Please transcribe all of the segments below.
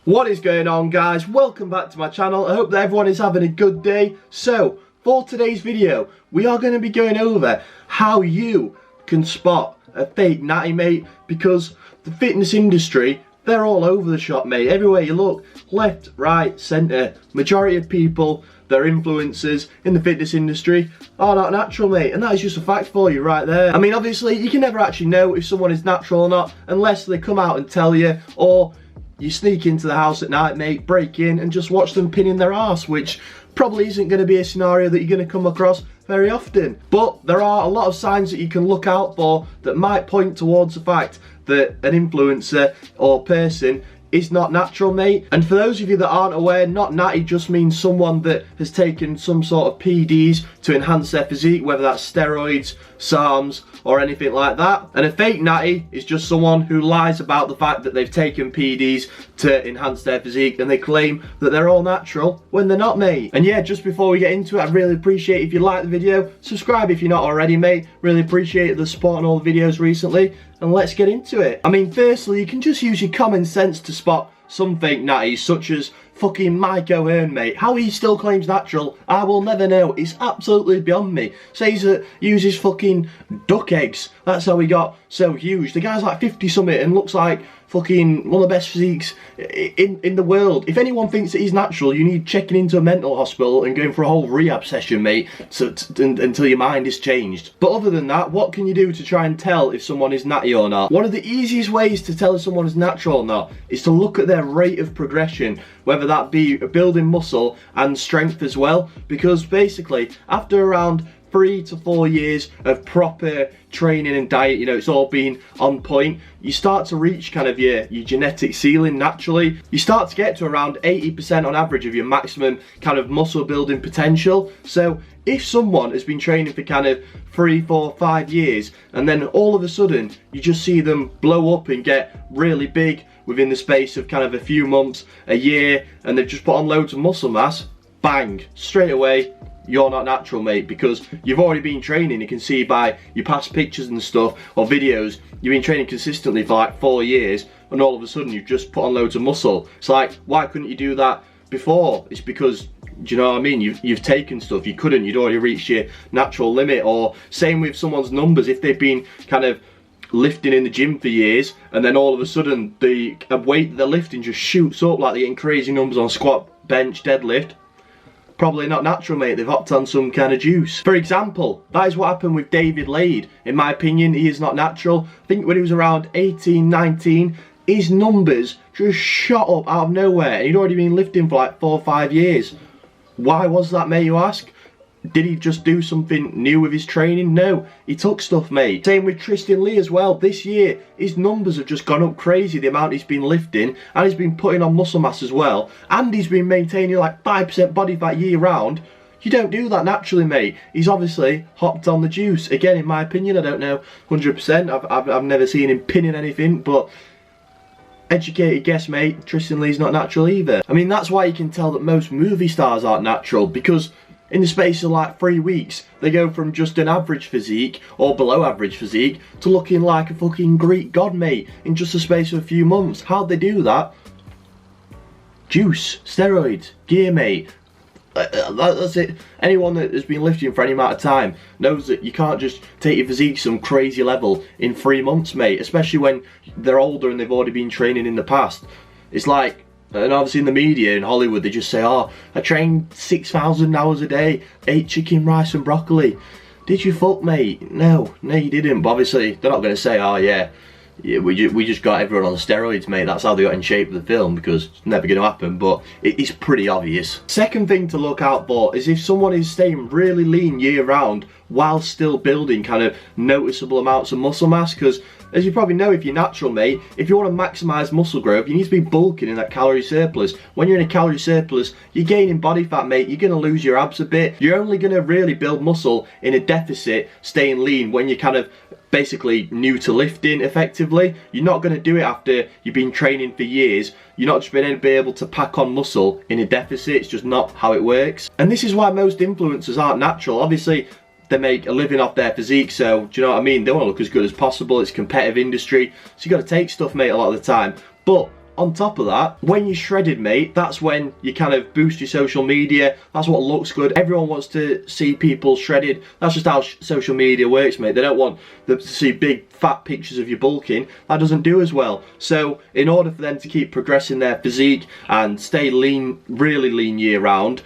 What is going on, guys? Welcome back to my channel. I hope that everyone is having a good day. So for today's video we are going to be going over how you can spot a fake natty, mate, because the fitness industry, they're all over the shop, mate. Everywhere you look, left, right, centre, majority of people, they're influencers in the fitness industry, are not natural, mate, and that is just a fact for you right there. I mean, obviously you can never actually know if someone is natural or not unless they come out and tell you, or you sneak into the house at night, mate, break in and just watch them pinning their arse, which probably isn't going to be a scenario that you're going to come across very often. But there are a lot of signs that you can look out for that might point towards the fact that an influencer or person is not natural, mate. And for those of you that aren't aware, not natty just means someone that has taken some sort of PDs to enhance their physique, whether that's steroids, SARMs, or anything like that. And a fake natty is just someone who lies about the fact that they've taken PDs to enhance their physique, and they claim that they're all natural when they're not, mate. And yeah, just before we get into it, I'd really appreciate if you like the video, subscribe if you're not already, mate. Really appreciate the support on all the videos recently, and let's get into it. I mean, firstly, you can just use your common sense to spot some fake natties, such as fucking Mike O'Hearn, mate. How he still claims natural, I will never know. It's absolutely beyond me. Says that he uses fucking duck eggs. That's how he got so huge. The guy's like 50 something and looks like fucking one of the best physiques in the world. If anyone thinks that he's natural, you need checking into a mental hospital and going for a whole rehab session, mate, until your mind is changed. But other than that, what can you do to try and tell if someone is natty or not? One of the easiest ways to tell if someone is natural or not is to look at their rate of progression, whether that be building muscle and strength as well, because basically after around 3 to 4 years of proper training and diet, you know, it's all been on point, you start to reach kind of your genetic ceiling naturally. You start to get to around 80% on average of your maximum kind of muscle building potential. So if someone has been training for kind of 3, 4, 5 years, and then all of a sudden you just see them blow up and get really big within the space of kind of a few months, a year, and they've just put on loads of muscle mass, bang, straight away, you're not natural, mate, because you've already been training. You can see by your past pictures and stuff or videos, you've been training consistently for like 4 years, and all of a sudden you've just put on loads of muscle. It's like, why couldn't you do that before? It's because, do you know what I mean, you've taken stuff. You couldn't, you'd already reached your natural limit. Or same with someone's numbers. If they've been kind of lifting in the gym for years, and then all of a sudden the weight that they're lifting just shoots up, like they're getting crazy numbers on squat, bench, deadlift, probably not natural, mate. They've hopped on some kind of juice. For example, that is what happened with David Lade. In my opinion, he is not natural. I think when he was around 18, 19, his numbers just shot up out of nowhere, and he'd already been lifting for like 4 or 5 years. Why was that, mate, you ask? Did he just do something new with his training? No, he took stuff, mate. Same with Tristan Lee as well. This year, his numbers have just gone up crazy, the amount he's been lifting, and he's been putting on muscle mass as well, and he's been maintaining like 5% body fat year round. You don't do that naturally, mate. He's obviously hopped on the juice. Again, in my opinion, I don't know 100%. I've never seen him pinning anything, but educated guess, mate, Tristan Lee's not natural either. I mean, that's why you can tell that most movie stars aren't natural, because in the space of like 3 weeks, they go from just an average physique or below average physique to looking like a fucking Greek god, mate, in just the space of a few months. How'd they do that? Juice, steroids, gear, mate. That's it. Anyone that has been lifting for any amount of time knows that you can't just take your physique to some crazy level in 3 months, mate, especially when they're older and they've already been training in the past. It's like, and obviously in the media in Hollywood, they just say, oh, I trained 6,000 hours a day, ate chicken, rice and broccoli. Did you fuck, mate? No, you didn't. But obviously they're not going to say, oh yeah, we just got everyone on steroids, mate. That's how they got in shape for the film, because it's never going to happen, but it's pretty obvious. Second thing to look out for is if someone is staying really lean year round while still building kind of noticeable amounts of muscle mass, because as you probably know, if you're natural, mate, if you want to maximise muscle growth, you need to be bulking in that calorie surplus. When you're in a calorie surplus, you're gaining body fat, mate. You're going to lose your abs a bit. You're only going to really build muscle in a deficit, staying lean, when you're kind of basically new to lifting effectively. You're not going to do it after you've been training for years. You're not just going to be able to pack on muscle in a deficit. It's just not how it works. And this is why most influencers aren't natural. Obviously, they make a living off their physique, so do you know what I mean? They want to look as good as possible. It's a competitive industry, so you got to take stuff, mate, a lot of the time. But on top of that, when you're shredded, mate, that's when you kind of boost your social media. That's what looks good. Everyone wants to see people shredded. That's just how social media works, mate. They don't want to see big fat pictures of you bulking. That doesn't do as well. So in order for them to keep progressing their physique and stay lean, really lean year round,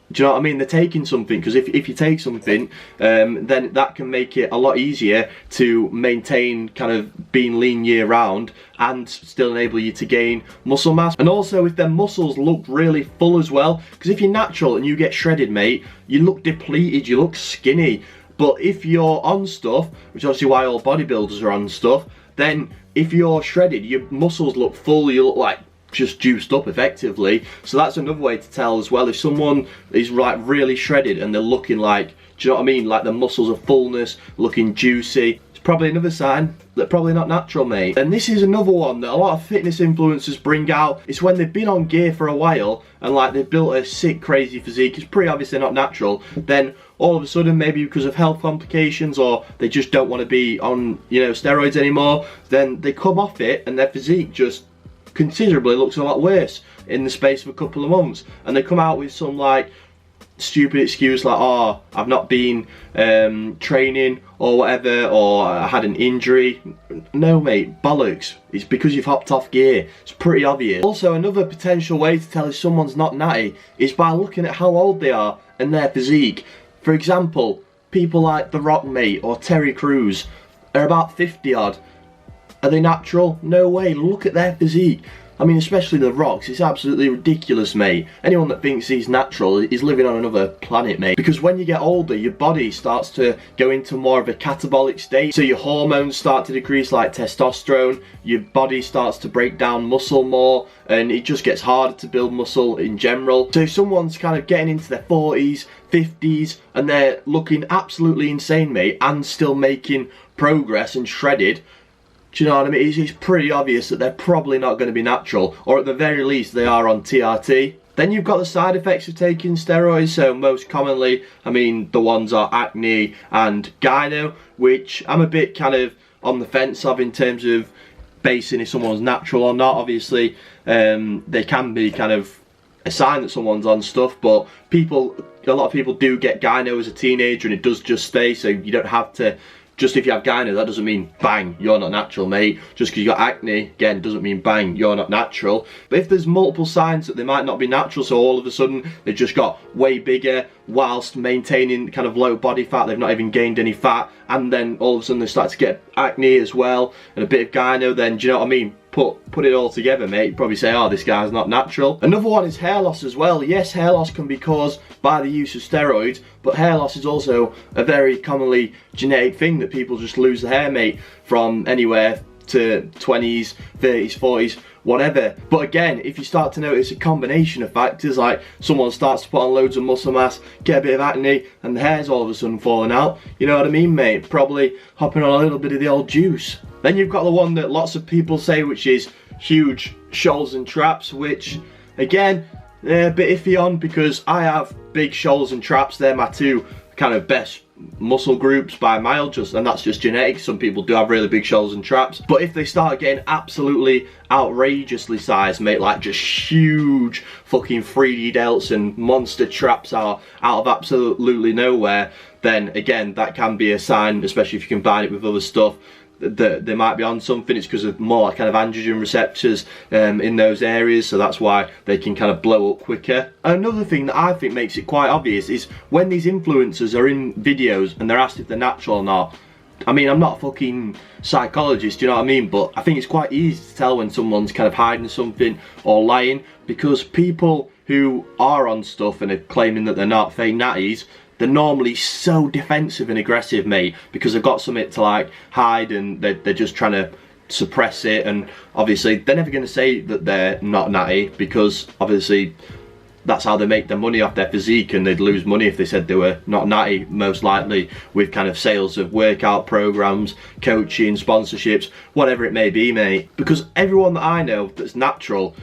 do you know what I mean? They're taking something, because if you take something, then that can make it a lot easier to maintain kind of being lean year round and still enable you to gain muscle mass. And also, if their muscles look really full as well, because if you're natural and you get shredded, mate, you look depleted, you look skinny. But if you're on stuff, which is obviously why all bodybuilders are on stuff, then if you're shredded, your muscles look full, you look like just juiced up effectively. So that's another way to tell as well. If someone is like really shredded and they're looking like, do you know what I mean, like the muscles of fullness, looking juicy, it's probably another sign they're probably not natural, mate. And this is another one that a lot of fitness influencers bring out. It's when they've been on gear for a while and like they've built a sick, crazy physique. It's pretty obvious they're not natural. Then all of a sudden, maybe because of health complications, or they just don't want to be on, you know, steroids anymore, then they come off it and their physique just considerably looks a lot worse in the space of a couple of months. And they come out with some like stupid excuse like, oh, I've not been training or whatever, or I had an injury. No, mate, bollocks. It's because you've hopped off gear. It's pretty obvious. Also, another potential way to tell if someone's not natty is by looking at how old they are and their physique. For example, people like The Rock, mate, or Terry Crews are about 50 odd. Are they natural? No way. Look at their physique. I mean, especially The Rock's, it's absolutely ridiculous, mate. Anyone that thinks he's natural is living on another planet, mate. Because when you get older, your body starts to go into more of a catabolic state. So your hormones start to decrease, like testosterone. Your body starts to break down muscle more, and it just gets harder to build muscle in general. So if someone's kind of getting into their 40s, 50s, and they're looking absolutely insane, mate, and still making progress and shredded, do you know what I mean? It's pretty obvious that they're probably not going to be natural, or at the very least they are on TRT. Then you've got the side effects of taking steroids. So most commonly, I mean, the ones are acne and gyno, which I'm a bit kind of on the fence of in terms of basing if someone's natural or not. Obviously, they can be kind of a sign that someone's on stuff, but a lot of people do get gyno as a teenager and it does just stay, so you don't have to. Just if you have gyno, that doesn't mean bang, you're not natural, mate. Just because you got acne, again, doesn't mean bang, you're not natural. But if there's multiple signs that they might not be natural, so all of a sudden they've just got way bigger whilst maintaining kind of low body fat, they've not even gained any fat, and then all of a sudden they start to get acne as well, and a bit of gyno, then do you know what I mean? Put it all together, mate, you'd probably say, oh, this guy's not natural. Another one is hair loss as well. Yes, hair loss can be caused by the use of steroids, but hair loss is also a very commonly genetic thing that people just lose the hair, mate, from anywhere to 20s, 30s, 40s, whatever. But again, if you start to notice a combination of factors, like someone starts to put on loads of muscle mass, get a bit of acne, and the hair's all of a sudden falling out, you know what I mean, mate? Probably hopping on a little bit of the old juice. Then you've got the one that lots of people say, which is huge shoals and traps, which again, a bit iffy on, because I have big shoals and traps. They're my two kind of best muscle groups by a mile, and that's just genetics. Some people do have really big shoals and traps, but if they start getting absolutely outrageously sized, mate, like just huge fucking 3D delts and monster traps are out of absolutely nowhere, then again, that can be a sign, especially if you combine it with other stuff, that they might be on something. It's because of more kind of androgen receptors in those areas, so that's why they can kind of blow up quicker. Another thing that I think makes it quite obvious is when these influencers are in videos and they're asked if they're natural or not. I mean, I'm not a fucking psychologist, you know what I mean, but I think it's quite easy to tell when someone's kind of hiding something or lying, because people who are on stuff and are claiming that they're not fake natties, they're normally so defensive and aggressive, mate, because they've got something to like hide, and they're just trying to suppress it. And obviously they're never going to say that they're not natty, because obviously that's how they make their money off their physique, and they'd lose money if they said they were not natty, most likely, with kind of sales of workout programs, coaching, sponsorships, whatever it may be, mate. Because everyone that I know that's natural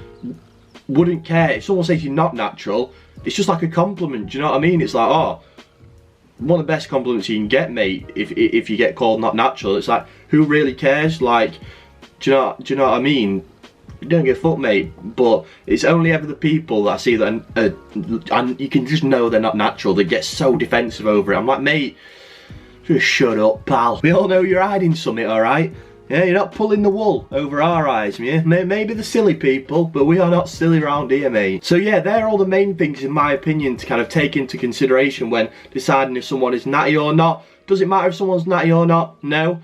wouldn't care if someone says you're not natural. It's just like a compliment, do you know what I mean? It's like, oh, one of the best compliments you can get, mate, if you get called not natural. It's like, who really cares? Like, do you know what I mean? don't give a fuck, mate. But it's only ever the people that I see that and you can just know they're not natural. They get so defensive over it. I'm like, mate, just shut up, pal. We all know you're hiding something, alright? Yeah, you're not pulling the wool over our eyes, yeah? Maybe the silly people, but we are not silly around here, mate. So yeah, they're all the main things, in my opinion, to kind of take into consideration when deciding if someone is natty or not. Does it matter if someone's natty or not? No.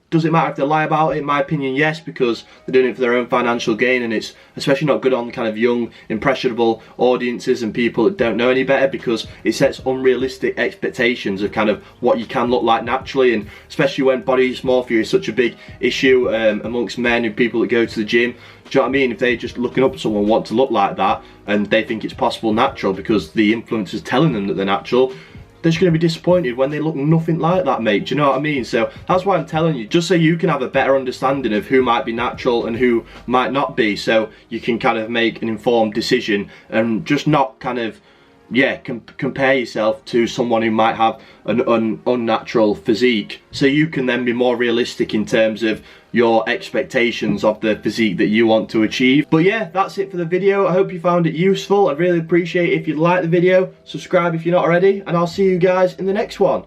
Does it matter if they lie about it? In my opinion, yes, because they're doing it for their own financial gain, and it's especially not good on kind of young, impressionable audiences and people that don't know any better, because it sets unrealistic expectations of kind of what you can look like naturally, and especially when body dysmorphia is such a big issue amongst men and people that go to the gym. Do you know what I mean? If they just looking up at someone want to look like that, and they think it's possible natural because the influencer's telling them that they're natural, they're just going to be disappointed when they look nothing like that, mate. Do you know what I mean? So that's why I'm telling you, just so you can have a better understanding of who might be natural and who might not be, so you can kind of make an informed decision and just not kind of, yeah, compare yourself to someone who might have an unnatural physique, so you can then be more realistic in terms of your expectations of the physique that you want to achieve. But yeah, that's it for the video. I hope you found it useful. I'd really appreciate it if you'd like the video, subscribe if you're not already, and I'll see you guys in the next one.